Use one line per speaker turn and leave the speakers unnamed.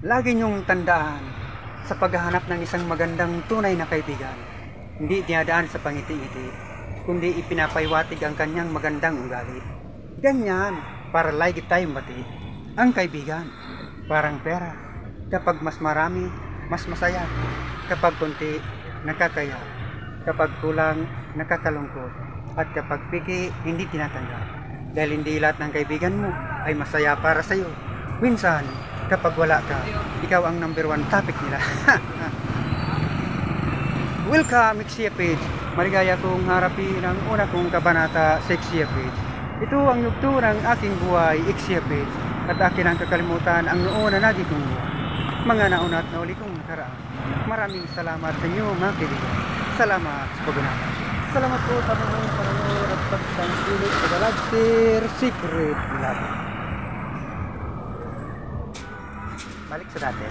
Lagi niyong tandaan sa paghahanap ng isang magandang tunay na kaibigan. Hindi dinadaan sa pangiti-ngiti, kundi ipinapaiwatig ang kanyang magandang ugali. Ganyan, para lagi tayong bati. Ang kaibigan, parang pera. Kapag mas marami, mas masaya. Kapag konti, nakakaya. Kapag kulang, nakakalungkot. At kapag piki, hindi tinatanggap. Dahil hindi lahat ng kaibigan mo ay masaya para sa'yo. Minsan, kapag wala ka, ikaw ang number 1 topic nila. Welcome, Xia Page. Maligaya kong harapin ang una kong kabanata sa Xia Page. Ito ang yugto ng aking buhay, Xia Page. At akin ang kakalimutan ang noon na naging kong buhay. Mga nauna at nauli kong nakaraan. Maraming salamat sa inyo, mga kaibigan. Salamat sa pag-unama. Salamat po sa mga panonood at pagtangkilik sa Galaxy Secret Lab. Balik sa dati.